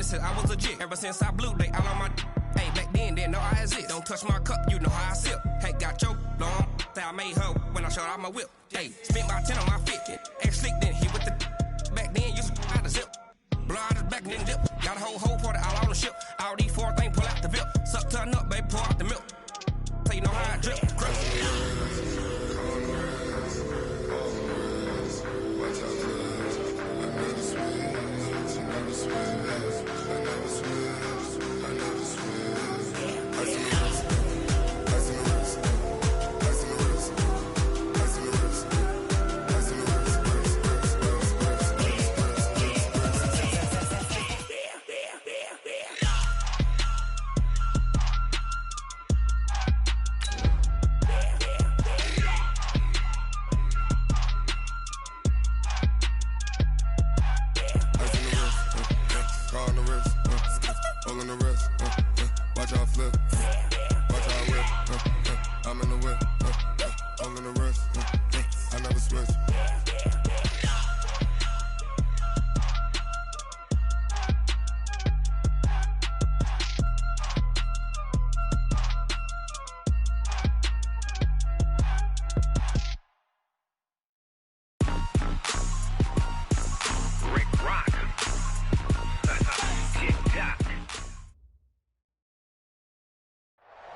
since I was a jit. Ever since I blew, they all on my. Hey, back then, didn't know I exist. Don't touch my cup, you know how I sip. Hey, got your long. Say I made her when I showed out my whip. Hey, spent about 10 on my fit. Ex-slick, then hit with the. Back then, used to out the zip. Blow out his back, then dip. Got a whole party all on the ship. All these four things, pull out the VIP. Suck, turn up, baby, pour out the milk. So you know how I drip.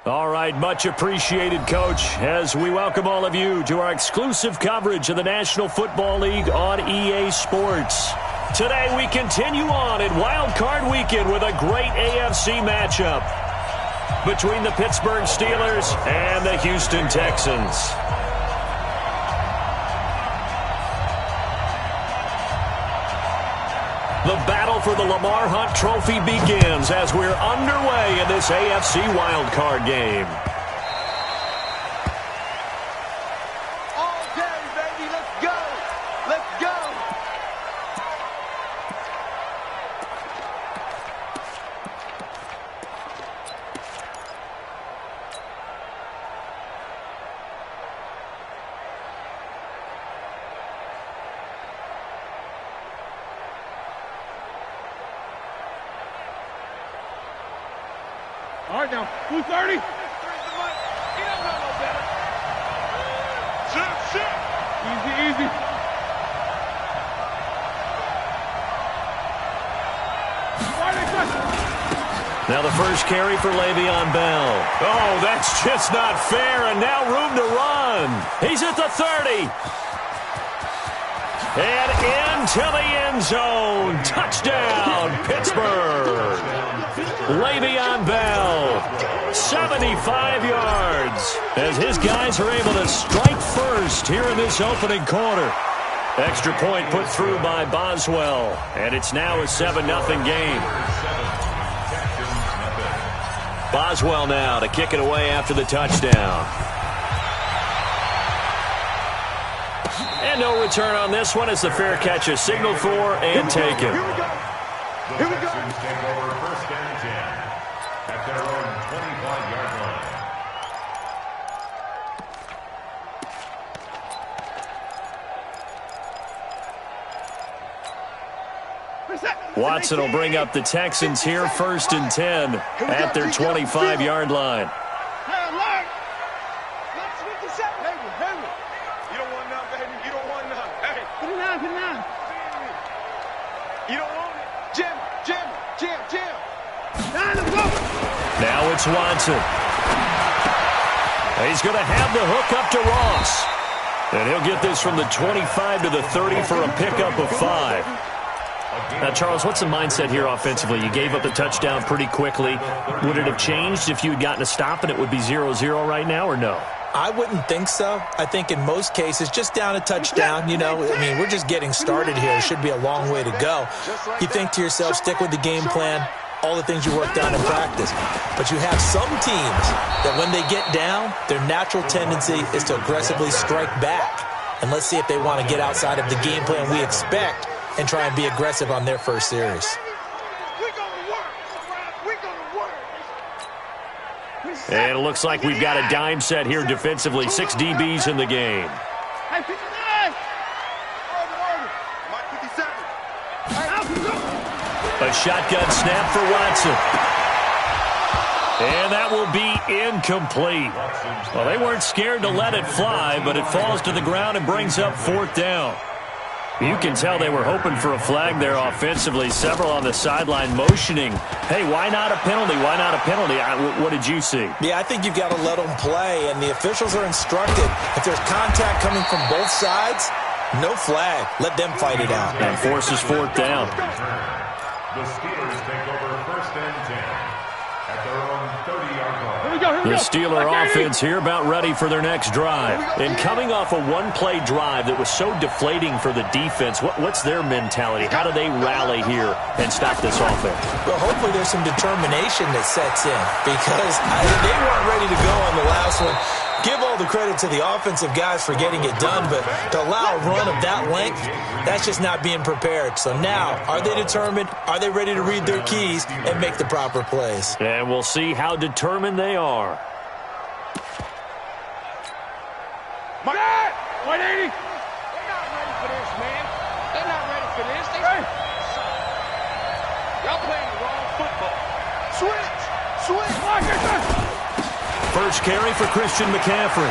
All right, much appreciated, Coach, as we welcome all of you to our exclusive coverage of the National Football League on EA Sports. Today we continue on in Wild Card Weekend with a great AFC matchup between the Pittsburgh Steelers and the Houston Texans. The battle for the Lamar Hunt Trophy begins as we're underway in this AFC wildcard game. All day, baby. Let's go. Let's go. All right, now, 230. He don't know no better. Sit. Easy. Now the first carry for Le'Veon Bell. Oh, that's just not fair, and now room to run. He's at the 30. And into the end zone. Touchdown, Pittsburgh. Le'Veon Bell, 75 yards, as his guys are able to strike first here in this opening quarter. Extra point put through by Boswell, and it's now a 7-0 game. Boswell now to kick it away after the touchdown. And no return on this one as the fair catch is signaled for and taken. Here we go. Take over first and 10 at their own 25-yard line. Watson will bring up the Texans here first and 10 at their 25-yard line. You don't want none, baby. You don't want none. Hey. Put it on. You don't want it. Jim. Now it's Watson. He's going to have the hook up to Ross. And he'll get this from the 25 to the 30 for a pickup of 5. Now, Charles, what's the mindset here offensively? You gave up the touchdown pretty quickly. Would it have changed if you had gotten a stop and it would be 0-0 right now, or no? I wouldn't think so. I think in most cases, just down a touchdown, we're just getting started here. It should be a long way to go. You think to yourself, stick with the game plan, all the things you worked on in practice. But you have some teams that when they get down, their natural tendency is to aggressively strike back. And let's see if they want to get outside of the game plan we expect and try and be aggressive on their first series. And it looks like we've got a dime set here defensively. 6 DBs in the game. Hey, 59. Mike 57. A A shotgun snap for Watson. And that will be incomplete. Well, they weren't scared to let it fly, but it falls to the ground and brings up 4th down. You can tell they were hoping for a flag there offensively. Several on the sideline motioning, hey, why not a penalty? Why not a penalty? What did you see? Yeah, I think you've got to let them play, and the officials are instructed. If there's contact coming from both sides, no flag. Let them fight it out. And forces 4th down. The Steelers take over 1st and 10 at their own 30-yard line. The Steeler offense here about ready for their next drive. And coming off a one-play drive that was so deflating for the defense, what's their mentality? How do they rally here and stop this offense? Well, hopefully there's some determination that sets in because they weren't ready to go on the last one. Give all the credit to the offensive guys for getting it done, but to allow a run of that length, that's just not being prepared. So now, are they determined? Are they ready to read their keys and make the proper plays? And we'll see how determined they are. My God! 180! They're not ready for this, man. They're not ready for this. Y'all playing the wrong football. Switch! Switch! First carry for Christian McCaffrey.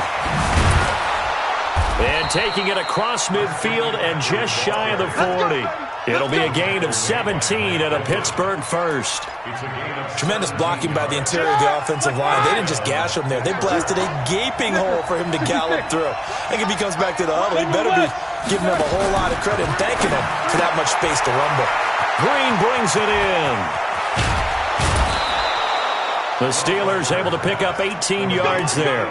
And taking it across midfield and just shy of the 40. It'll be a gain of 17 and a Pittsburgh first. Tremendous blocking by the interior of the offensive line. They didn't just gash him there. They blasted a gaping hole for him to gallop through. I think if he comes back to the huddle, he better be giving them a whole lot of credit and thanking them for that much space to rumble. Green brings it in. The Steelers able to pick up 18 yards there.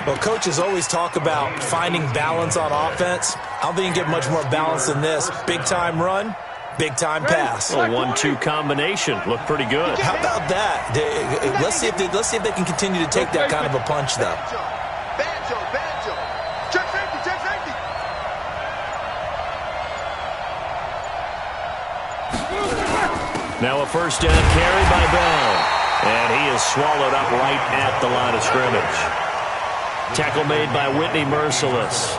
Well, coaches always talk about finding balance on offense. I don't think you can get much more balance than this. Big-time run, big-time pass. A 1-2 combination. Looked pretty good. How about that? Let's see if they can continue to take that kind of a punch, though. Banjo! Check safety! Now a first down carry by Bell. And he is swallowed up right at the line of scrimmage. Tackle made by Whitney Merciless.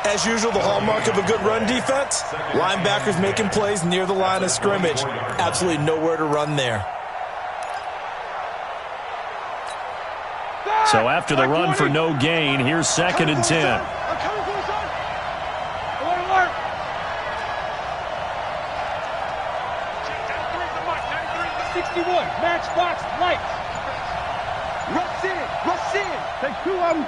As usual, the hallmark of a good run defense, linebackers making plays near the line of scrimmage. Absolutely nowhere to run there. So after the run for no gain, here's 2nd and 10. 61, matchbox, lights. Rush in. Take 2 of them.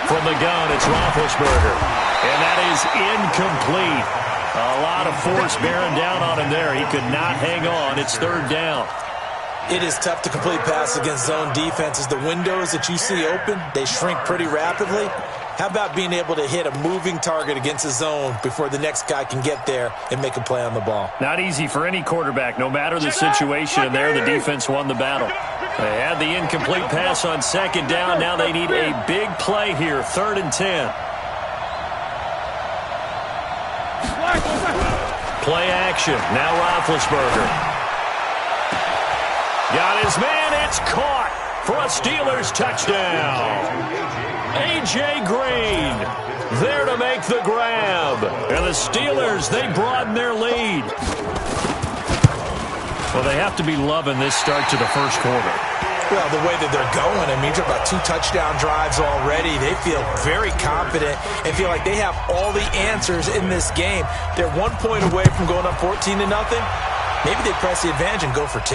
From the gun, it's Roethlisberger. And that is incomplete. A lot of force bearing down on him there. He could not hang on. It's 3rd down. It is tough to complete passes against zone defenses. The windows that you see open, they shrink pretty rapidly. How about being able to hit a moving target against a zone before the next guy can get there and make a play on the ball? Not easy for any quarterback, no matter the situation. And there, the defense won the battle. They had the incomplete pass on 2nd down. Now they need a big play here, 3rd and 10. Play action. Now Roethlisberger. Got his man. It's caught for a Steelers touchdown. A.J. Green there to make the grab. And the Steelers, they broaden their lead. Well, they have to be loving this start to the first quarter. Well, the way that they're going, I mean, you're talking about 2 touchdown drives already. They feel very confident and feel like they have all the answers in this game. They're 1 point away from going up 14-0. Maybe they press the advantage and go for 2.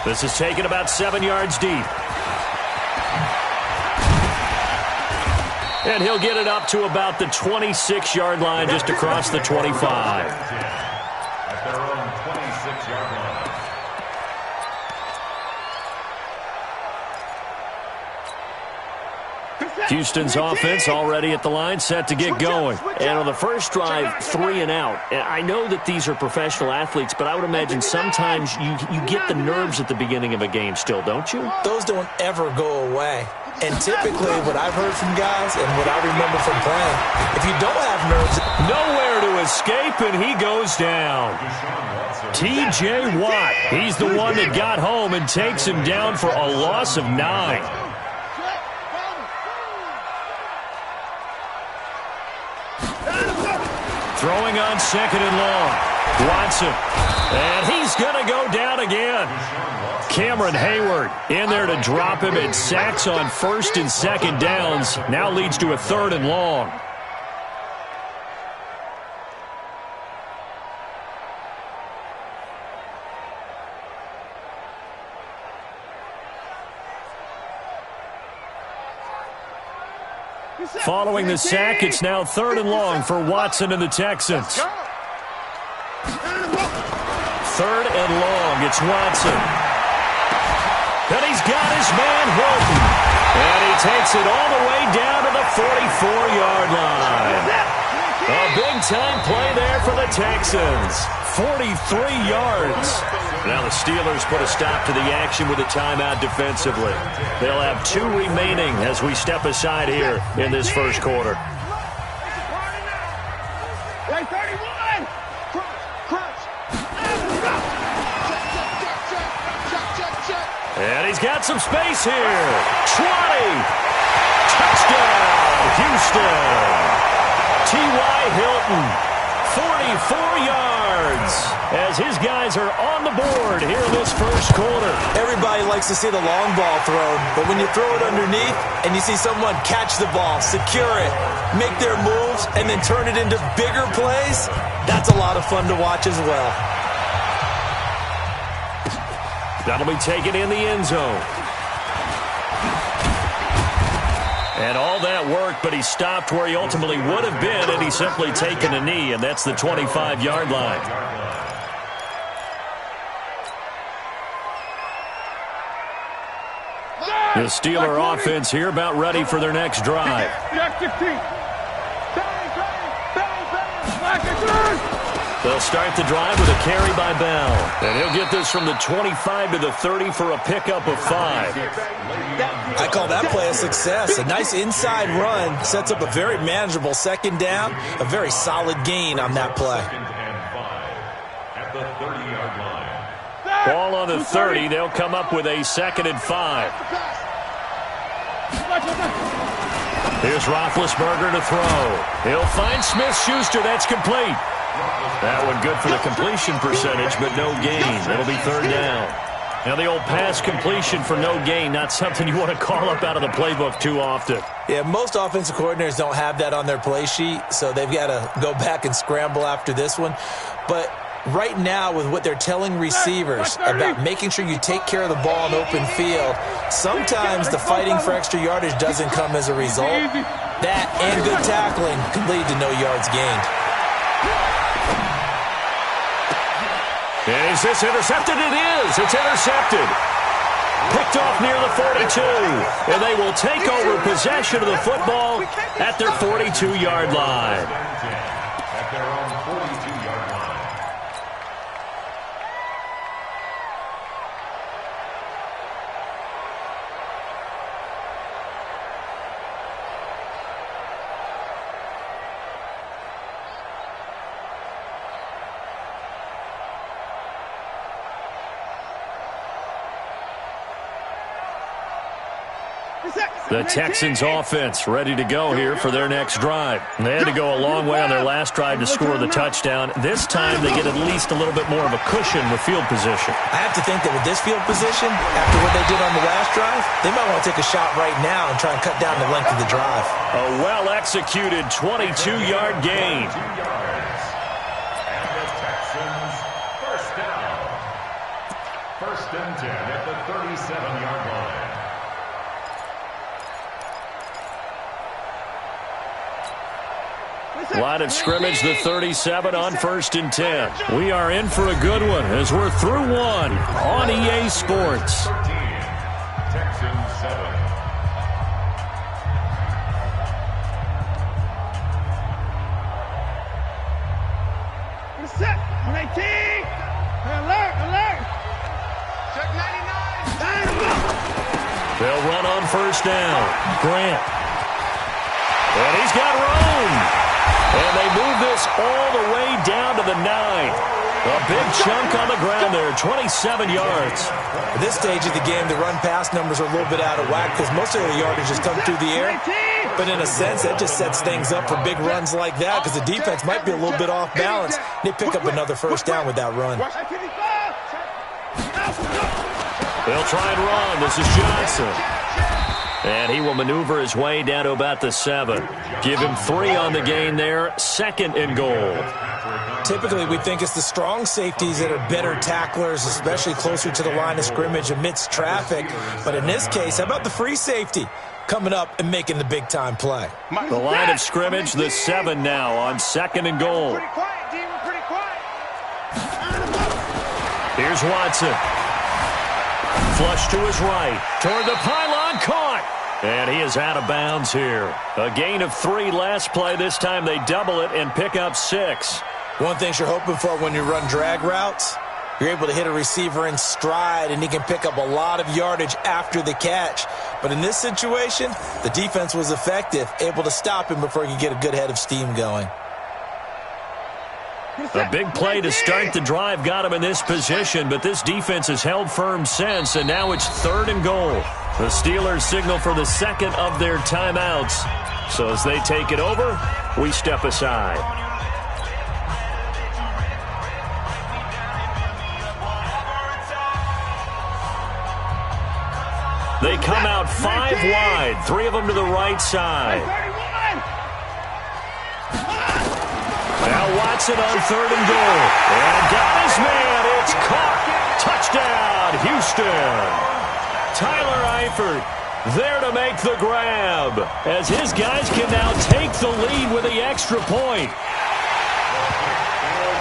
This is taken about 7 yards deep. And he'll get it up to about the 26-yard line, just across the 25. At their own 26-yard line. Houston's offense already at the line, set to get going. And on the first drive, 3 and out. I know that these are professional athletes, but I would imagine sometimes you get the nerves at the beginning of a game still, don't you? Those don't ever go away. And typically what I've heard from guys and what I remember from playing, if you don't have nerves, nowhere to escape, and he goes down. T.J. Watt, he's the one that got home and takes him down for a loss of 9. Throwing on 2nd and long. Watson. And he's going to go down again. Cameron Hayward in there to drop him, and sacks on first and second downs. Now leads to a 3rd and long. Following the sack, it's now 3rd and long for Watson and the Texans. 3rd and long, it's Watson. And he's got his man Hilton. And he takes it all the way down to the 44-yard line. A big-time play there for the Texans. 43 yards. Now the Steelers put a stop to the action with a timeout defensively. They'll have 2 remaining as we step aside here in this first quarter. And he's got some space here. 20. Touchdown, Houston. T.Y. Hilton, 44 yards, as his guys are on the board here in this first quarter. Everybody likes to see the long ball thrown, but when you throw it underneath and you see someone catch the ball, secure it, make their moves, and then turn it into bigger plays, that's a lot of fun to watch as well. That'll be taken in the end zone. And all that work, but he stopped where he ultimately would have been, and he's simply taken a knee, and that's the 25-yard line. The Steeler offense here about ready for their next drive. They'll start the drive with a carry by Bell. And he'll get this from the 25 to the 30 for a pickup of 5. I call that play a success. A nice inside run sets up a very manageable second down. A very solid gain on that play. At the 30-yard line. Ball on the 30. They'll come up with a 2nd and 5. Here's Roethlisberger to throw. He'll find Smith-Schuster. That's complete. That one good for the completion percentage, but no gain. It'll be 3rd down. Now the old pass completion for no gain, not something you want to call up out of the playbook too often. Yeah, most offensive coordinators don't have that on their play sheet, so they've got to go back and scramble after this one. But right now, with what they're telling receivers about making sure you take care of the ball in open field, sometimes the fighting for extra yardage doesn't come as a result. That and good tackling can lead to no yards gained. Is this intercepted? It is. It's intercepted. Picked off near the 42. And they will take over possession of the football at their 42-yard line. At their own 42-yard line. The Texans offense ready to go here for their next drive. They had to go a long way on their last drive to score the touchdown. This time they get at least a little bit more of a cushion with field position. I have to think that with this field position, after what they did on the last drive, they might want to take a shot right now and try and cut down the length of the drive. A well-executed 22-yard gain. And the Texans first down. 1st and 10 at the 37-yard line. Line of scrimmage, the 37 on 1st and 10. We are in for a good one as we're through one on EA Sports. 13, Texans 7. Set. 19. Alert, alert. Check 99. They'll run on 1st down. Grant. And he's got room. And they move this all the way down to the 9. A big chunk on the ground there, 27 yards. At this stage of the game, the run-pass numbers are a little bit out of whack because most of the yardage has come through the air. But in a sense, that just sets things up for big runs like that because the defense might be a little bit off balance. They pick up another first down with that run. They'll try and run. This is Johnson. And he will maneuver his way down to about the 7. Give him 3 on the gain there. 2nd and goal. Typically, we think it's the strong safeties that are better tacklers, especially closer to the line of scrimmage amidst traffic. But in this case, how about the free safety coming up and making the big-time play? The line of scrimmage, the 7 now on 2nd and goal. Here's Watson. Flush to his right. Toward the pylon, caught. And he is out of bounds here. A gain of 3 last play. This time they double it and pick up 6. One thing you're hoping for when you run drag routes, you're able to hit a receiver in stride, and he can pick up a lot of yardage after the catch. But in this situation, the defense was effective, able to stop him before he could get a good head of steam going. A big play to start the drive got him in this position, but this defense has held firm since, and now it's 3rd and goal. The Steelers signal for the 2nd of their timeouts. So as they take it over, we step aside. They come out 5 wide, 3 of them to the right side. Now Watson on 3rd and goal. And got his man. It's caught. Touchdown, Houston. Tyler Eifert there to make the grab as his guys can now take the lead with the extra point.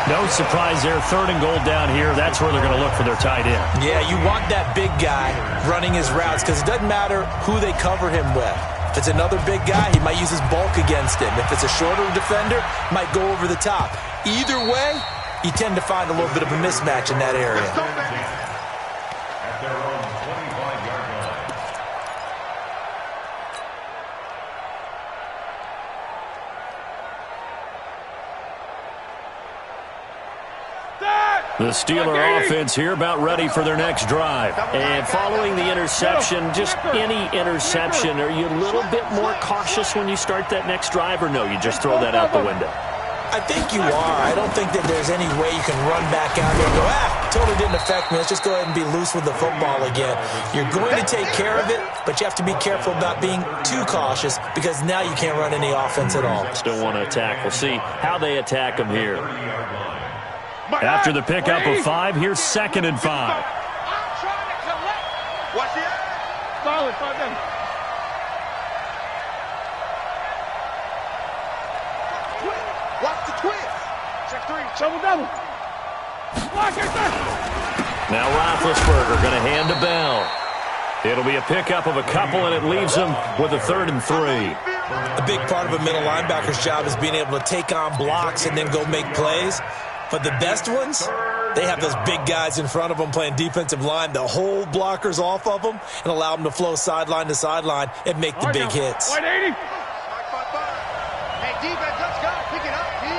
No surprise there, 3rd and goal down here. That's where they're going to look for their tight end. Yeah, you want that big guy running his routes because it doesn't matter who they cover him with. If it's another big guy, he might use his bulk against him. If it's a shorter defender, might go over the top. Either way, you tend to find a little bit of a mismatch in that area. At their own 25-yard line. The Steeler offense here about ready for their next drive. And following the interception, just any interception, are you a little bit more cautious when you start that next drive, or no, you just throw that out the window? I think you are. I don't think that there's any way you can run back out there and go, totally didn't affect me. Let's just go ahead and be loose with the football again. You're going to take care of it, but you have to be careful about being too cautious because now you can't run any offense at all. Still want to attack. We'll see how they attack them here. After the pickup of 5, here's 2nd and 5. I'm trying to collect. Watch it. Solid, 5 down. Watch the twist. Check 3. Shovel double. Block it, sir. Now Roethlisberger going to hand to Bell. It'll be a pickup of a couple, and it leaves them with a 3rd and 3. A big part of a middle linebacker's job is being able to take on blocks and then go make plays. But the best ones, they have those big guys in front of them playing defensive line. The whole blockers off of them and allow them to flow sideline to sideline and make the big hits. 180. Hey, defense, let's go. Pick it up, D.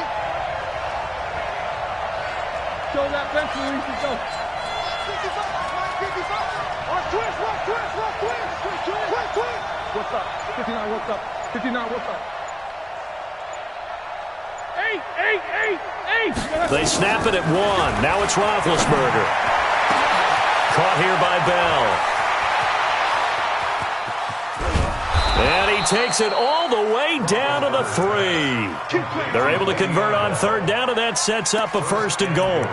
Show that bench release and go. 55. Watch twist. What's up? 59, what's up? 59, what's up? 8. They snap it at 1. Now it's Roethlisberger. Caught here by Bell. And he takes it all the way down to the 3. They're able to convert on 3rd down, and that sets up a 1st and goal.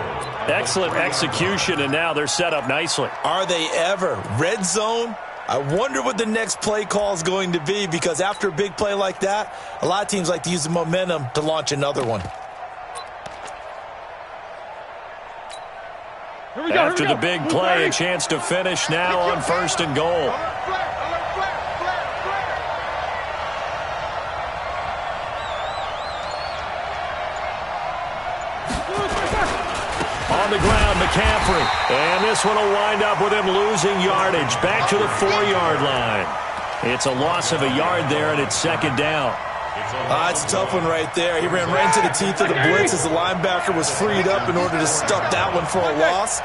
Excellent execution, and now they're set up nicely. Are they ever? Red zone? I wonder what the next play call is going to be because after a big play like that, a lot of teams like to use the momentum to launch another one. After the big play, a chance to finish now on 1st and goal. On the ground, McCaffrey. And this one will wind up with him losing yardage. Back to the 4-yard line. It's a loss of a yard there, and it's 2nd down. It's a tough one right there. He ran right into the teeth of the blitz as the linebacker was freed up in order to stuff that one for a loss.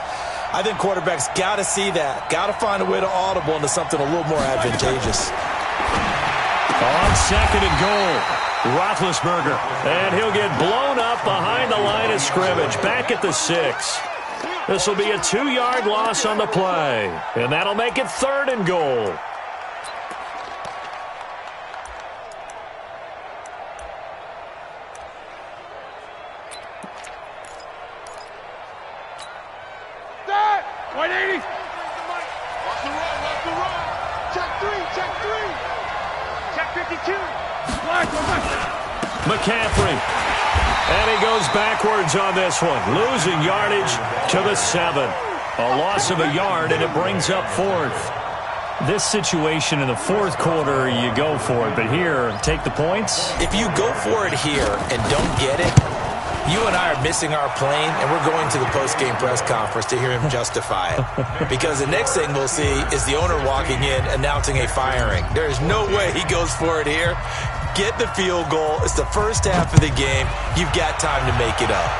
I think quarterbacks got to see that. Got to find a way to audible into something a little more advantageous. On second and goal, Roethlisberger. And he'll get blown up behind the line of scrimmage. Back at the 6. This will be a 2-yard loss on the play. And that'll make it 3rd and goal. McCaffrey. And he goes backwards on this one, losing yardage to the 7. A loss of a yard, and it brings up 4th. This situation in the 4th quarter, you go for it. But here, take the points. If you go for it here and don't get it, you and I are missing our plane, and we're going to the post-game press conference to hear him justify it. Because the next thing we'll see is the owner walking in announcing a firing. There is no way he goes for it here. Get the field goal. It's the first half of the game. You've got time to make it up.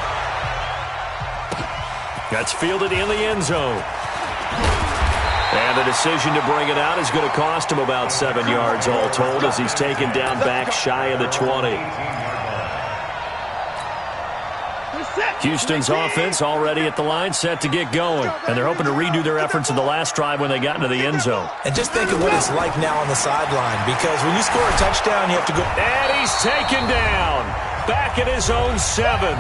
That's fielded in the end zone. And the decision to bring it out is going to cost him about 7 yards all told as he's taken down back shy of the 20. Houston's offense already at the line, set to get going. And they're hoping to redo their efforts in the last drive when they got into the end zone. And just think of what it's like now on the sideline, because when you score a touchdown, you have to go. And he's taken down. Back at his own 7.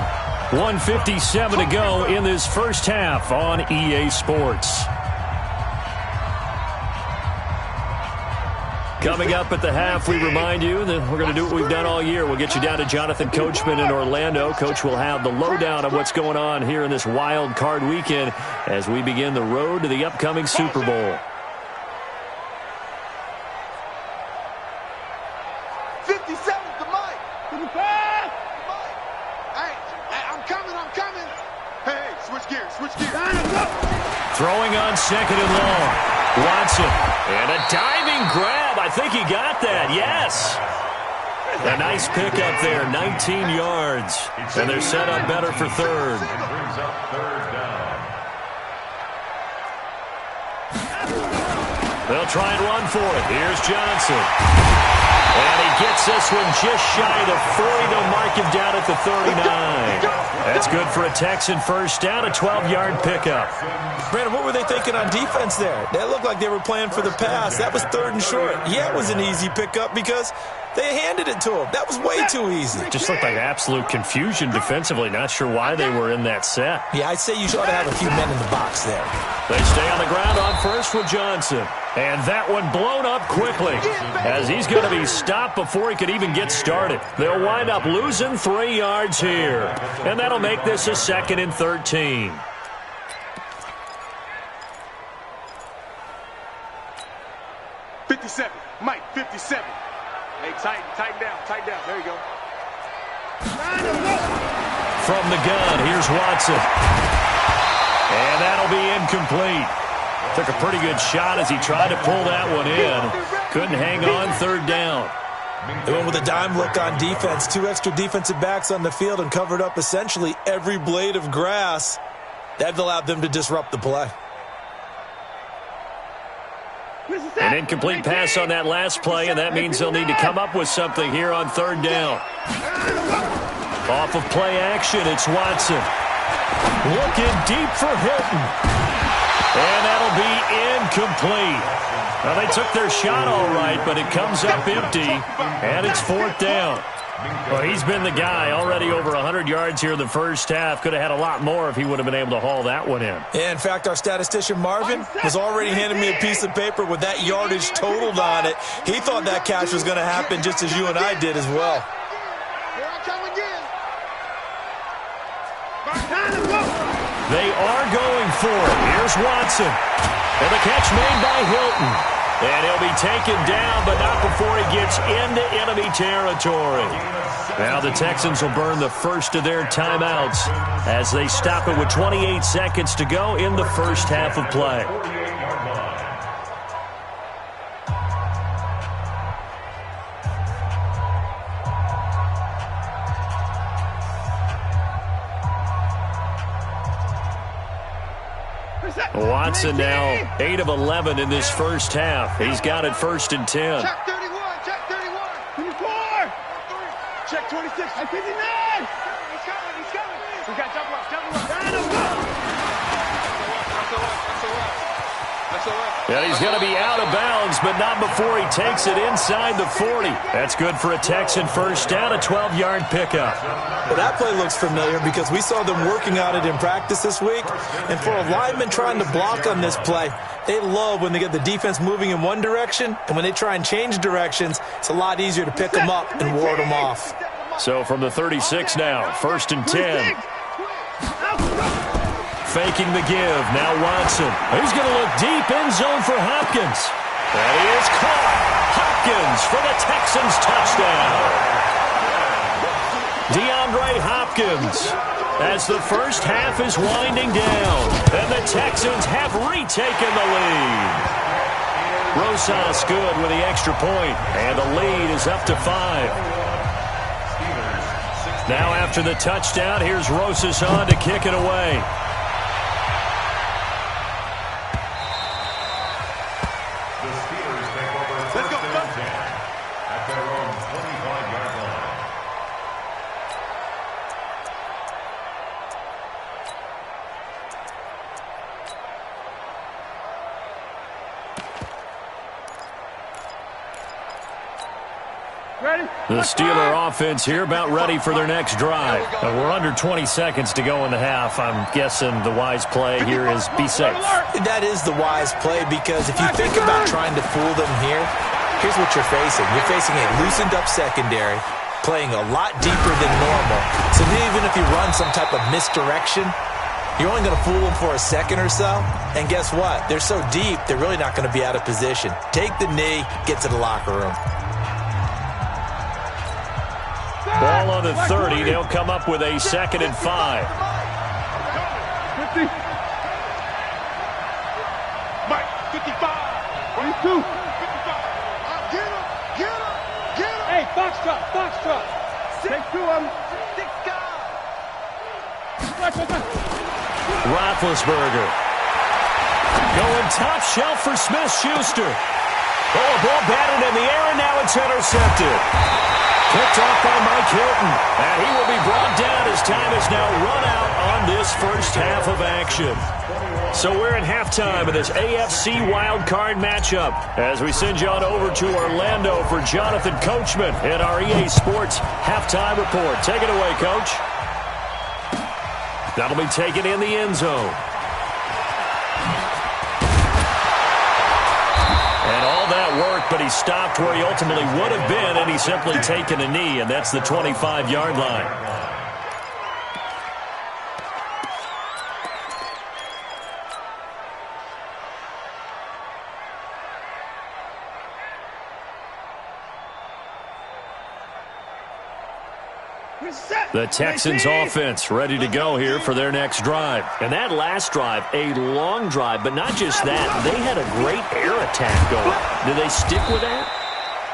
1:57 to go in this first half on EA Sports. Coming up at the half, we remind you that we're going to do what we've done all year. We'll get you down to Jonathan Coachman in Orlando. Coach will have the lowdown of what's going on here in this wild card weekend as we begin the road to the upcoming Super Bowl. 57 to Mike. Mike. Hey, I'm coming. Hey, switch gears. Throwing on second and long. Watson. And a diving grab. I think he got that. Yes. A nice pickup there. 19 yards. And they're set up better for 3rd. They'll try and run for it. Here's Johnson. And he gets this one just shy of the 40. They'll mark him down at the 39. That's good for a Texan first down, a 12-yard pickup. Brandon, what were they thinking on defense there? They looked like they were playing for the pass. That was 3rd and short. Yeah, it was an easy pickup because they handed it to him. That was way too easy. Just looked like absolute confusion defensively. Not sure why they were in that set. Yeah, I'd say you ought to have a few men in the box there. They stay on the ground on first with Johnson. And that one blown up quickly as he's going to be stopped before he could even get started. They'll wind up losing 3 yards here. And that'll make this a 2nd and 13. Mike, 57. Hey, tighten down. There you go. From the gun, here's Watson. And that'll be incomplete. Took a pretty good shot as he tried to pull that one in. Couldn't hang on 3rd down. They went with a dime look on defense. 2 extra defensive backs on the field and covered up essentially every blade of grass. That allowed them to disrupt the play. An incomplete pass on that last play, and that means they'll need to come up with something here on 3rd down. Off of play action, it's Watson. Looking deep for Hilton. And that'll be incomplete. Well, they took their shot all right, but it comes up empty, and it's 4th down. Well, he's been the guy already over 100 yards here in the first half. Could have had a lot more if he would have been able to haul that one in. Yeah, in fact, our statistician Marvin was already handing me a piece of paper with that yardage totaled on it. He thought that catch was going to happen just as you and I did as well. They are going for it. Here's Watson. And the catch made by Hilton. And he'll be taken down, but not before he gets into enemy territory. Now the Texans will burn the first of their timeouts as they stop it with 28 seconds to go in the first half of play. Watson now 8 of 11 in this first half. He's got it 1st and 10. Check 31, check 31. 24. Check 26. 59. He's coming, he's coming. We got double up, double up. And he's going to be out of bounds, but not before he takes it inside the 40. That's good for a Texan first down, a 12-yard pickup. Well, that play looks familiar because we saw them working on it in practice this week. And for a lineman trying to block on this play, they love when they get the defense moving in one direction, and when they try and change directions, it's a lot easier to pick them up and ward them off. So from the 36 now, 1st and 10. Faking the give. Now Watson. He's going to look deep in zone for Hopkins. And he is caught. Hopkins for the Texans touchdown. DeAndre Hopkins as the first half is winding down. And the Texans have retaken the lead. Rosas good with the extra point. And the lead is up to 5. Now after the touchdown, here's Rosas on to kick it away. The Steeler offense here about ready for their next drive. We're under 20 seconds to go in the half. I'm guessing the wise play here is be safe. That is the wise play because if you think about trying to fool them here, here's what you're facing. You're facing a loosened up secondary, playing a lot deeper than normal. So even if you run some type of misdirection, you're only going to fool them for a second or so. And guess what? They're so deep, they're really not going to be out of position. Take the knee, get to the locker room. Ball on the 30. They'll come up with a 2nd and 5. 50. Mike, 55. 22. 55. Get him. Get him. Get him. Hey, Foxtrot. Foxtrot. Take 2 of them. 6 guys. Roethlisberger. Going top shelf for Smith-Schuster. Oh, a ball batted in the air, and now it's intercepted. Picked off by Mike Hilton, and he will be brought down as time is now run out on this first half of action. So we're in halftime of this AFC wildcard matchup as we send you on over to Orlando for Jonathan Coachman in our EA Sports halftime report. Take it away, Coach. That'll be taken in the end zone. But he stopped where he ultimately would have been, and he's simply taken a knee, and that's the 25-yard line. The Texans offense ready to go here for their next drive. And that last drive, a long drive, but not just that. They had a great air attack going. Do they stick with that?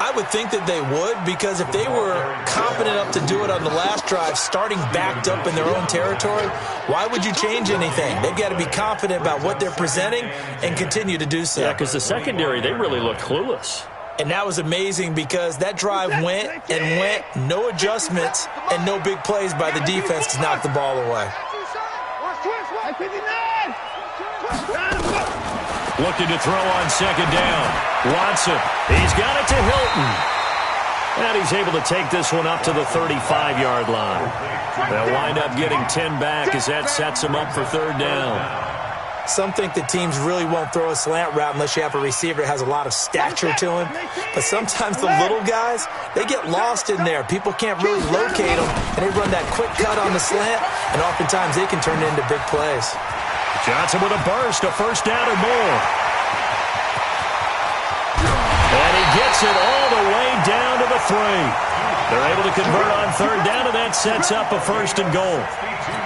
I would think that they would, because if they were confident enough to do it on the last drive, starting backed up in their own territory, why would you change anything? They've got to be confident about what they're presenting and continue to do so. Yeah, because the secondary, they really looked clueless. And that was amazing because that drive went and went, no adjustments, and no big plays by the defense to knock the ball away. Looking to throw on 2nd down. Watson, he's got it to Hilton. And he's able to take this one up to the 35-yard line. They'll wind up getting 10 back as that sets them up for 3rd down. Some think that teams really won't throw a slant route unless you have a receiver that has a lot of stature to him. But sometimes the little guys, they get lost in there. People can't really locate them, and they run that quick cut on the slant, and oftentimes they can turn it into big plays. Johnson with a burst, a 1st down or more. And he gets it all the way down to the 3. They're able to convert on 3rd down, and that sets up a 1st and goal.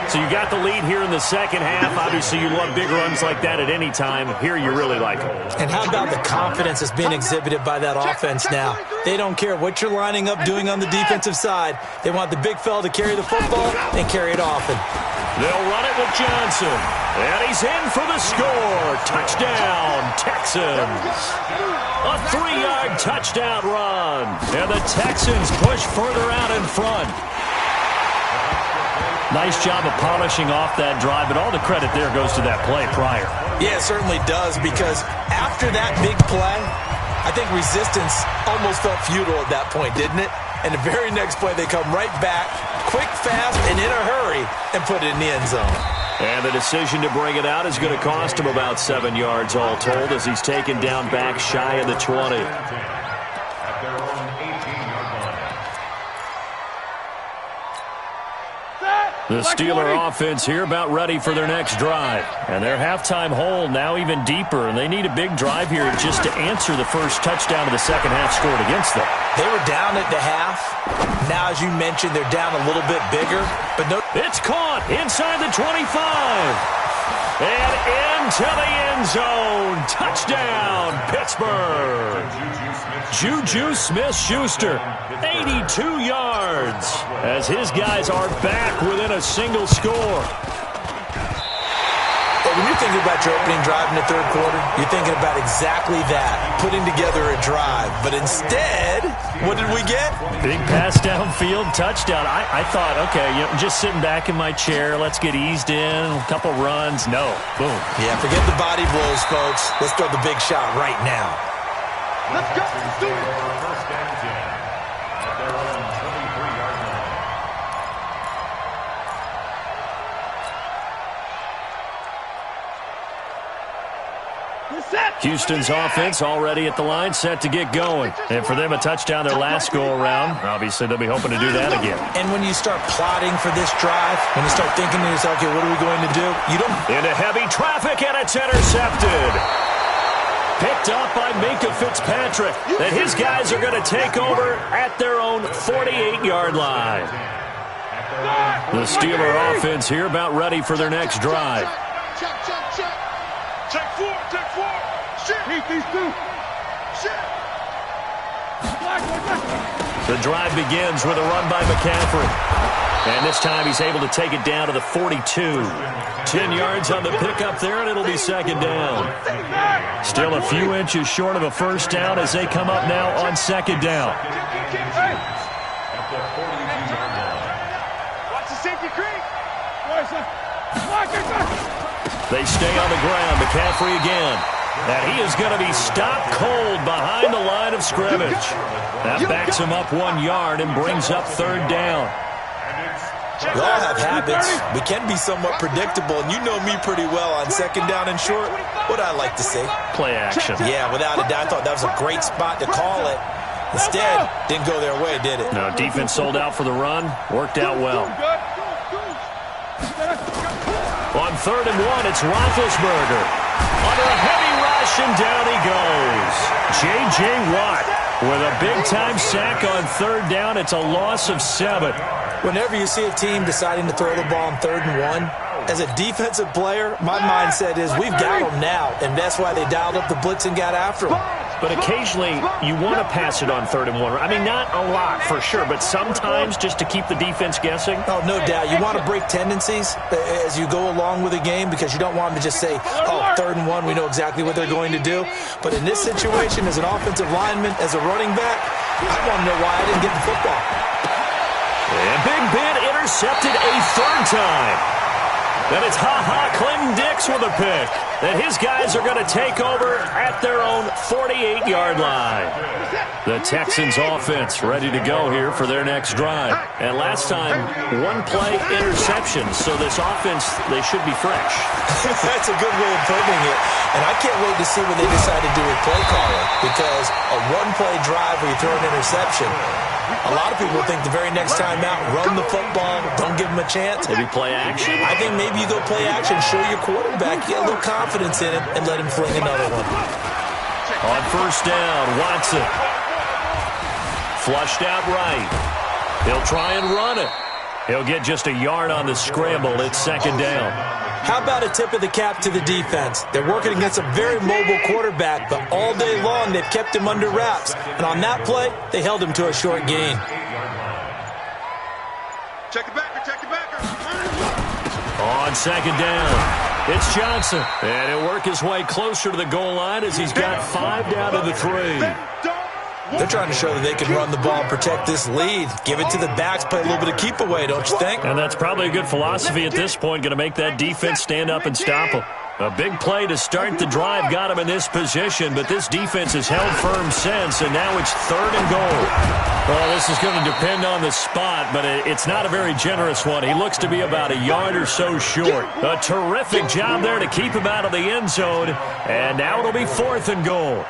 So you got the lead here in the second half. Obviously, you love big runs like that at any time. Here you really like them. And how about the confidence that's being exhibited by that offense now? They don't care what you're lining up doing on the defensive side. They want the big fella to carry the football and carry it often. They'll run it with Johnson. And he's in for the score. Touchdown, Texans. A 3-yard touchdown run. And the Texans push further out in front. Nice job of polishing off that drive, but all the credit there goes to that play prior. Yeah, it certainly does, because after that big play, I think resistance almost felt futile at that point, didn't it? And the very next play, they come right back, quick, fast, and in a hurry, and put it in the end zone. And the decision to bring it out is going to cost him about 7 yards all told, as he's taken down back shy of the 20. At their own 18-yard line. The Steeler offense here about ready for their next drive. And their halftime hole now even deeper, and they need a big drive here just to answer the first touchdown of the second half scored against them. They were down at the half. Now, as you mentioned, they're down a little bit bigger. But no, it's caught inside the 25. And into the end zone. Touchdown, Pittsburgh. Juju Smith-Schuster, 82 yards, as his guys are back within a single score. But when you're thinking about your opening drive in the third quarter, you're thinking about exactly that, putting together a drive. But instead, what did we get? Big pass downfield, touchdown. I thought, okay, just sitting back in my chair, let's get eased in, a couple runs. No, boom. Yeah, forget the body blows, folks. Let's throw the big shot right now. Let's go. Let's do it. First and 10 at their own 23-yard line. Houston's offense already at the line, set to get going. And for them, a touchdown their last go-around. Obviously, they'll be hoping to do that again. And when you start plotting for this drive, when you start thinking to yourself, okay, what are we going to do? You don't... Into heavy traffic, and it's intercepted. Picked up by Minka Fitzpatrick. And his guys are going to take over at their own 48-yard line. The Steeler offense here about ready for their next drive. Check four. Shit. Heat these two. Shit. The drive begins with a run by McCaffrey. And this time he's able to take it down to the 42. 10 yards on the pickup there, and it'll be second down. Still a few inches short of a first down as they come up now on second down. Watch the safety creep. They stay on the ground. McCaffrey again. And he is going to be stopped cold behind the line of scrimmage. That backs him up 1 yard and brings up third down. We all have habits. We can be somewhat predictable, and you know me pretty well on second down and short. What I like to say? Play action. Yeah, without a doubt. I thought that was a great spot to call it. Instead, didn't go their way, did it? No, defense sold out for the run. Worked out well. On third and one, it's Roethlisberger. Under a heavy rush, and down he goes. J.J. Watt with a big-time sack on third down. It's a loss of 7. Whenever you see a team deciding to throw the ball on third and one, as a defensive player, my mindset is we've got them now, and that's why they dialed up the blitz and got after them. But occasionally, you want to pass it on third and one. I mean, not a lot for sure, but sometimes just to keep the defense guessing. Oh, no doubt. You want to break tendencies as you go along with a game because you don't want them to just say, oh, third and one, we know exactly what they're going to do. But in this situation, as an offensive lineman, as a running back, I want to know why I didn't get the football. And Big Ben intercepted a third time. And it's Clinton Dix with a pick. And his guys are going to take over at their own 48-yard line. The Texans offense ready to go here for their next drive. And last time, one play interception. So this offense, they should be fresh. That's a good way of putting it. And I can't wait to see what they decide to do with play calling. Because a one-play drive where you throw an interception, a lot of people think the very next time out, run the football, don't give them a chance. Maybe play action? I think maybe you go play action, show your quarterback, get a little confidence in him, and let him fling another one. On first down, Watson. Flushed out right. He'll try and run it. He'll get just a yard on the scramble. It's second down. How about a tip of the cap to the defense? They're working against a very mobile quarterback, but all day long they've kept him under wraps. And on that play, they held him to a short gain. Check it back. On second down, it's Johnson. And he'll work his way closer to the goal line as he's got 5 down to the 3. They're trying to show that they can run the ball and protect this lead. Give it to the backs, play a little bit of keep away, don't you think? And that's probably a good philosophy at this point, going to make that defense stand up and stop him. A big play to start the drive got him in this position, but this defense has held firm since, and now it's 3rd and goal. Well, this is going to depend on the spot, but it's not a very generous one. He looks to be about a yard or so short. A terrific job there to keep him out of the end zone, and now it'll be 4th and goal.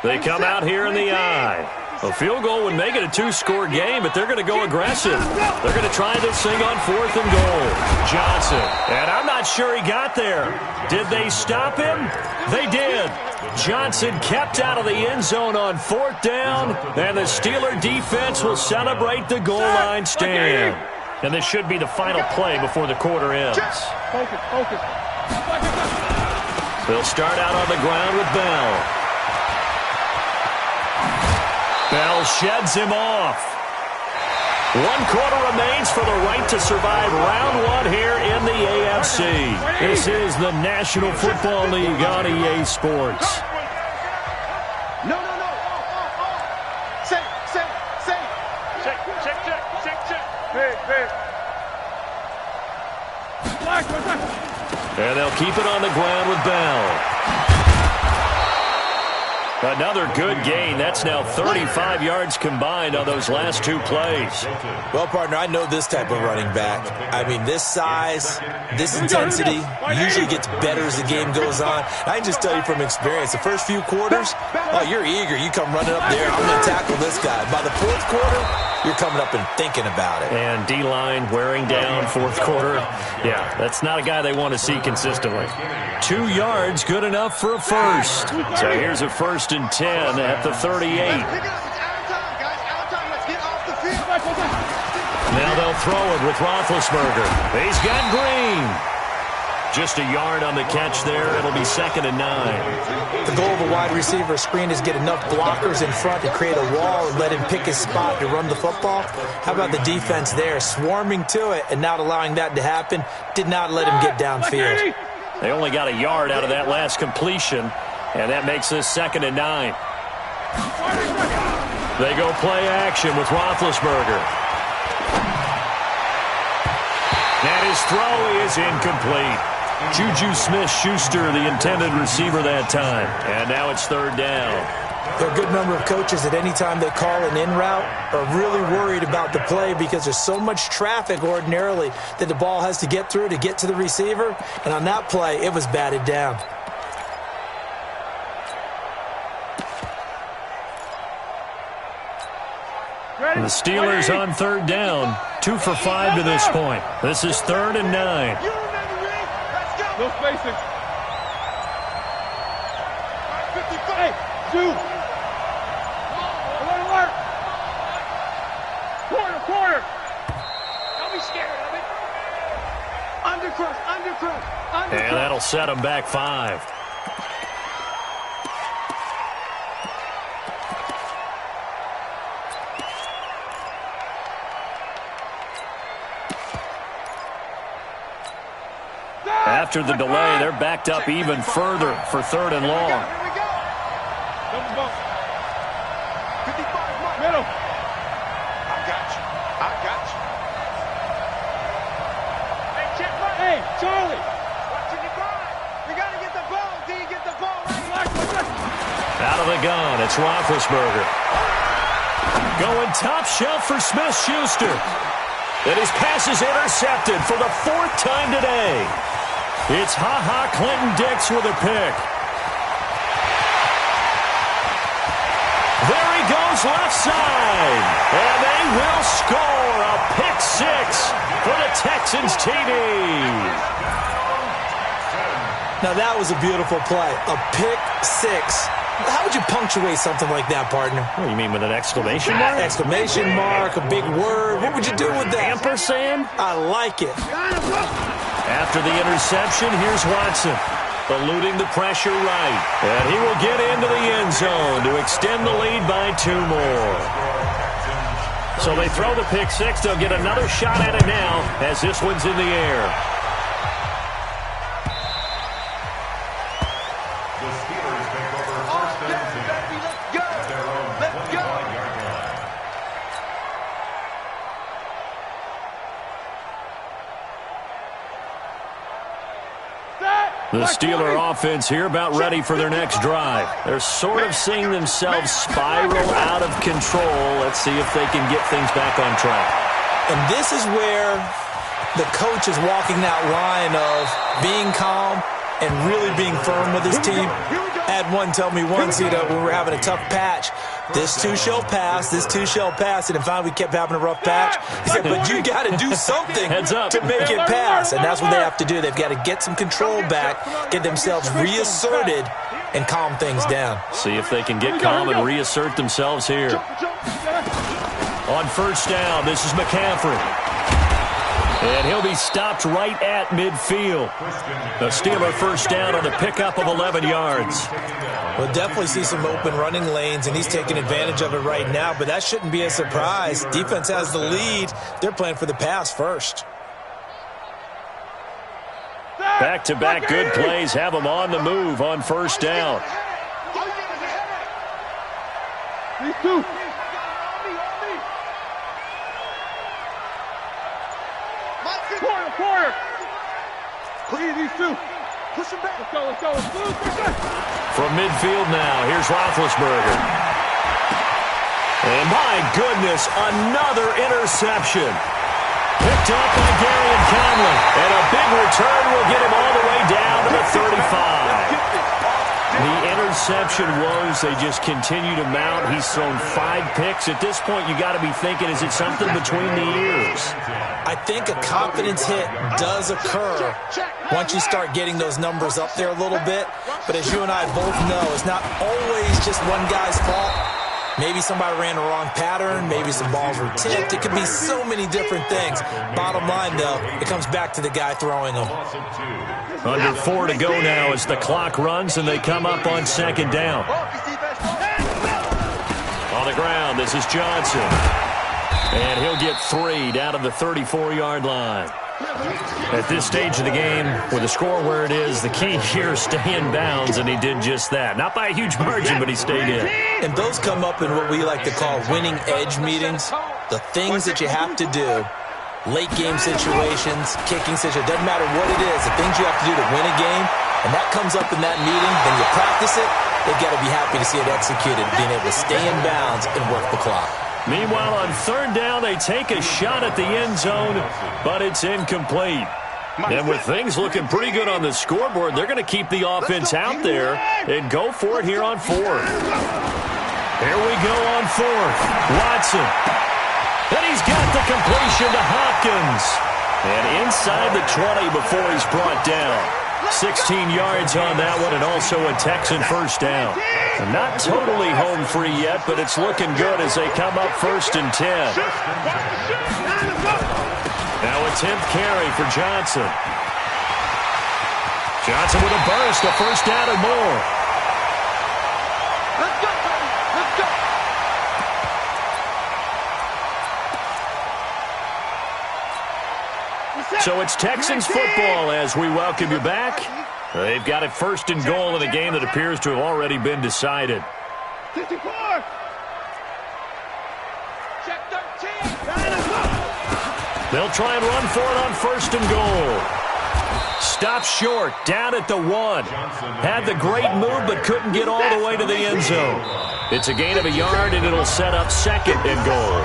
They come out here in the I. A field goal would make it a 2-score game, but they're going to go aggressive. They're going to try this thing on 4th and goal. Johnson, and I'm not sure he got there. Did they stop him? They did. Johnson kept out of the end zone on 4th down, and the Steeler defense will celebrate the goal line stand. And this should be the final play before the quarter ends. Focus. They'll start out on the ground with Bell. Bell sheds him off. 1 quarter remains for the right to survive round 1 here in the AFC. This is the National Football League on EA Sports. No. Say. Hey. And they'll keep it on the ground with Bell. Another good gain. That's now 35 yards combined on those last 2 plays. Well, partner, I know this type of running back. I mean, this size, this intensity usually gets better as the game goes on. I can just tell you from experience, the first few quarters, oh, you're eager. You come running up there, I'm going to tackle this guy. By the 4th quarter, you're coming up and thinking about it. And D-line wearing down 4th quarter. Yeah, that's not a guy they want to see consistently. 2 yards, good enough for a first. So here's a 1st and 10 at the 38. Now they'll throw it with Roethlisberger. He's got Green. Just a yard on the catch there. It'll be 2nd and 9. The goal of a wide receiver screen is get enough blockers in front to create a wall and let him pick his spot to run the football. How about the defense there, swarming to it and not allowing that to happen? Did not let him get downfield. They only got a yard out of that last completion, and that makes this 2nd and 9. They go play action with Roethlisberger. And his throw is incomplete. Juju Smith-Schuster, the intended receiver that time. And now it's 3rd down. There are a good number of coaches at any time they call an in route are really worried about the play because there's so much traffic ordinarily that the ball has to get through to get to the receiver. And on that play, it was batted down. And the Steelers on 3rd down. 2 for 5 to this point. This is 3rd and 9. No spacing. Hey, shoot. Alert. Quarter. Don't be scared of it. Undercrush. And that'll set them back 5. After the delay, they're backed up even further for 3rd and long. Here we go. Double bump. 55, middle. I got you. Hey, check right. Hey, Charlie. Watching you grind. We got to get the ball. Do you get the ball right? Out of the gun, it's Roethlisberger. Going top shelf for Smith-Schuster. And his pass is intercepted for the 4th time today. It's Clinton-Dix with a pick. There he goes left side. And they will score a pick 6 for the Texans TD. Now that was a beautiful play. A pick 6. How would you punctuate something like that, partner? What do you mean, with an exclamation mark? Exclamation mark, a big word. What would you do with that? Ampersand? I like it. After the interception, here's Watson. eluding the pressure right. And he will get into the end zone to extend the lead by 2 more. So they throw the pick six. They'll get another shot at it now as this one's in the air. The Steelers take over first and 10 at their own 25-yard line. The Steeler offense here about ready for their next drive. They're sort of seeing themselves spiral out of control. Let's see if they can get things back on track. And this is where the coach is walking that line of being calm and really being firm with his team. I had one tell me once, when we were having a tough patch, this too shall pass, this too shall pass. And finally we kept having a rough patch. He said, but you got to do something to make it pass. And that's what they have to do. They've got to get some control back, get themselves reasserted, and calm things down. See if they can get calm and reassert themselves here. On first down, this is McCaffrey. And he'll be stopped right at midfield. The Steeler first down on the pickup of 11 yards. We'll definitely see some open running lanes, and he's taking advantage of it right now, but that shouldn't be a surprise. Defense has the lead. They're playing for the pass first. Back-to-back good plays have them on the move on first down. These two. Corner. Clear these two. Push him back. Let's go. From midfield now, here's Roethlisberger. And my goodness, another interception. Picked up by Gary Conley. And a big return will get him all the way down to the 35. The interception woes, they just continue to mount. He's thrown 5 picks. At this point, you got to be thinking, is it something between the ears? I think a confidence hit does occur once you start getting those numbers up there a little bit. But as you and I both know, it's not always just one guy's fault. Maybe somebody ran the wrong pattern. Maybe some balls were tipped. It could be so many different things. Bottom line, though, it comes back to the guy throwing them. Under 4 to go now as the clock runs and they come up on second down. On the ground, this is Johnson. And he'll get 3 down to the 34-yard line. At this stage of the game, with the score where it is, the key here is stay in bounds, and he did just that. Not by a huge margin, but he stayed in. And those come up in what we like to call winning edge meetings. The things that you have to do, late game situations, kicking situations, doesn't matter what it is, the things you have to do to win a game, and that comes up in that meeting, then you practice it, they've got to be happy to see it executed, being able to stay in bounds and work the clock. Meanwhile, on third down, they take a shot at the end zone, but it's incomplete. And with things looking pretty good on the scoreboard, they're going to keep the offense out there and go for it here on fourth. Here we go on fourth. Watson. And he's got the completion to Hopkins. And inside the 20 before he's brought down. 16 yards on that one, and also a Texan first down. Not totally home free yet, but it's looking good as they come up first and 10. Now a 10th carry for Johnson. Johnson with a burst, a first down and more. Let's go, baby. Let's go. So it's Texans football as we welcome you back. They've got it first and goal in a game that appears to have already been decided. 54. Check 13. They'll try and run for it on first and goal. Stop short, down at the 1. Had the great move, but couldn't get all the way to the end zone. It's a gain of a yard, and it'll set up second and goal.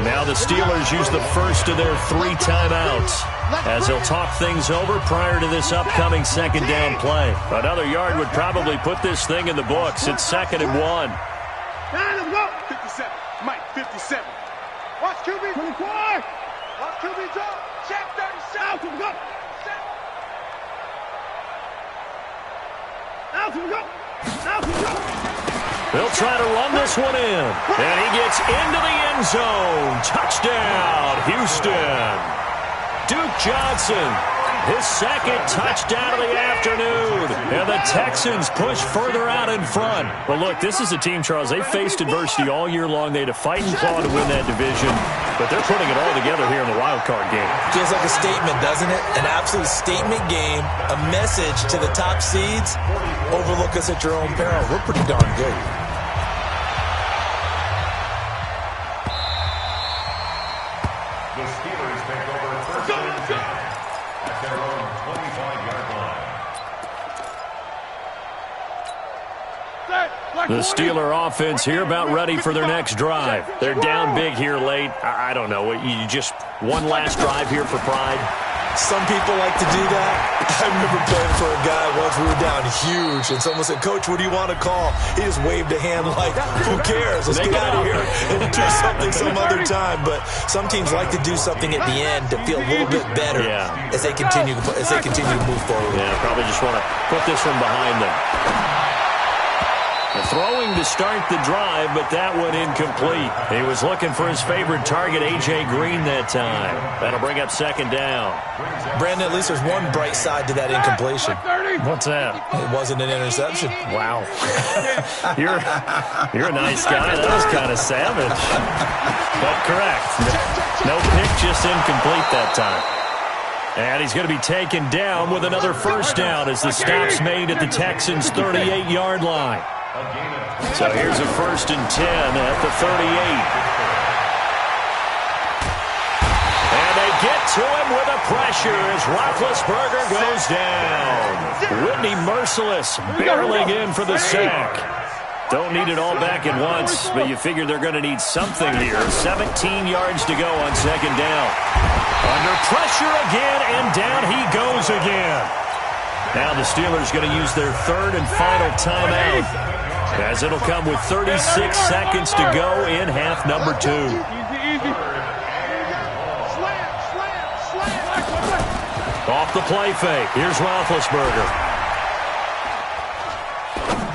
Now the Steelers use the first of their 3 timeouts as they'll talk things over prior to this upcoming second down play. Another yard would probably put this thing in the books. It's second and 1. Let's go. 57. Mike, 57. Watch QB. 24. Watch QB drop. Check 37. Let's go. Let's go. Let's go. They'll try to run this one in. And he gets into the end zone. Touchdown, Houston. Duke Johnson his second touchdown of the afternoon. And the Texans push further out in front. Well, look, this is a team, Charles, they faced adversity all year long. They had to fight and claw to win that division, but they're putting it all together here in the wild card game. Feels like a statement, doesn't it? An absolute statement game, a message to the top seeds. Overlook us at your own peril. We're pretty darn good. The Steelers take over first and 10 at their own 25-yard line. The Steeler offense here about ready for their next drive. They're down big here late. I don't know. You just one last drive here for pride? Some people like to do that. I remember playing for a guy once. We were down huge, and someone said, "Coach, what do you want to call?" He just waved a hand like, "Who cares? Let's get out of here and do something some other time." But some teams like to do something at the end to feel a little bit better as they continue to move forward. Yeah, probably just want to put this one behind them. Throwing to start the drive, but that one incomplete. He was looking for his favorite target, A.J. Green, that time. That'll bring up second down. Brandon, at least there's one bright side to that incompletion. What's that? It wasn't an interception. Wow. You're a nice guy. That was kind of savage. But correct. No pick, just incomplete that time. And he's going to be taken down with another first down as the stop's made at the Texans' 38-yard line. So here's a 1st and 10 at the 38. And they get to him with a pressure as Roethlisberger goes down. Whitney Merciless barreling in for the sack. Don't need it all back at once, but you figure they're going to need something here. 17 yards to go on second down. Under pressure again, and down he goes again. Now the Steelers going to use their third and final timeout, as it'll come with 36 seconds to go in half number 2. Off the play fake. Here's Roethlisberger.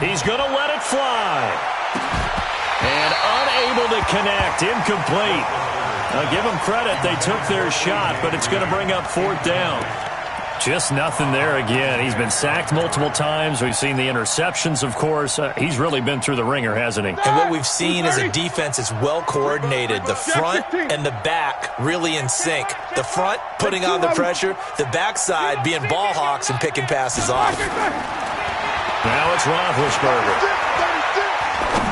He's going to let it fly. And unable to connect. Incomplete. Now give them credit. They took their shot, but it's going to bring up 4th down. Just nothing there again. He's been sacked multiple times. We've seen the interceptions, of course. He's really been through the ringer, hasn't he? And what we've seen is a defense that's well coordinated. The front and the back really in sync. The front putting on the pressure, the backside being ball hawks and picking passes off. Now it's Roethlisberger.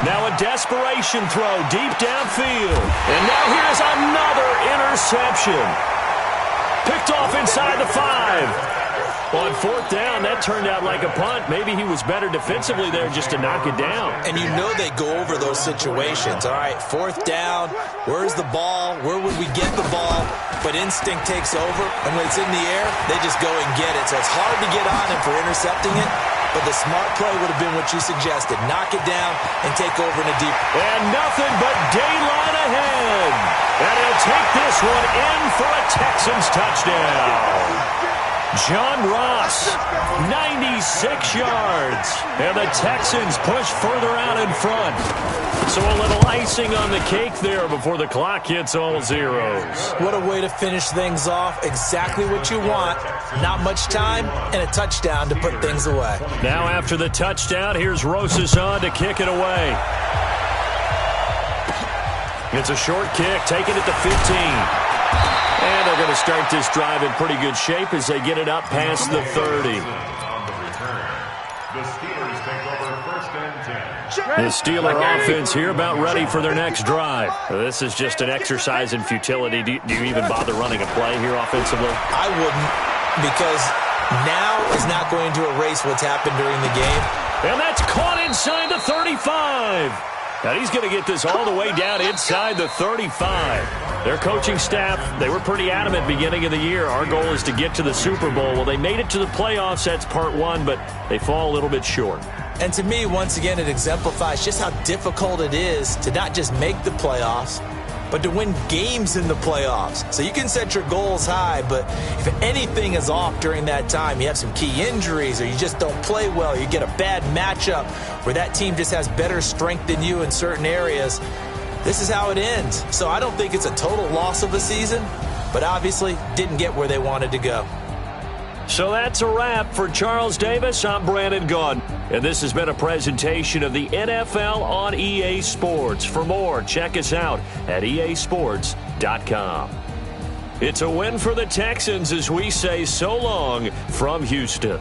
Now a desperation throw deep downfield. And now here's another interception. Picked off inside the 5. On 4th down, that turned out like a punt. Maybe he was better defensively there just to knock it down. And you know they go over those situations. All right, 4th down, where's the ball? Where would we get the ball? But instinct takes over, and when it's in the air, they just go and get it. So it's hard to get on him for intercepting it, but the smart play would have been what you suggested. Knock it down and take over in a deep. And nothing but daylight ahead. And he'll take this one in for a Texans touchdown. John Ross, 96 yards. And the Texans push further out in front. So a little icing on the cake there before the clock hits all zeros. What a way to finish things off. Exactly what you want. Not much time and a touchdown to put things away. Now after the touchdown, here's Rosas on to kick it away. It's a short kick, taken at the 15. And they're going to start this drive in pretty good shape as they get it up past the 30. The Steeler offense here about ready for their next drive. This is just an exercise in futility. Do you even bother running a play here offensively? I wouldn't, because now is not going to erase what's happened during the game. And that's caught inside the 35. Now he's going to get this all the way down inside the 35. Their coaching staff, they were pretty adamant beginning of the year. Our goal is to get to the Super Bowl. Well, they made it to the playoffs. That's part 1, but they fall a little bit short. And to me, once again, it exemplifies just how difficult it is to not just make the playoffs, but to win games in the playoffs. So you can set your goals high, but if anything is off during that time, you have some key injuries or you just don't play well, you get a bad matchup where that team just has better strength than you in certain areas, this is how it ends. So I don't think it's a total loss of a season, but obviously didn't get where they wanted to go. So that's a wrap for Charles Davis. I'm Brandon Gaudin, and this has been a presentation of the NFL on EA Sports. For more, check us out at easports.com. It's a win for the Texans as we say so long from Houston.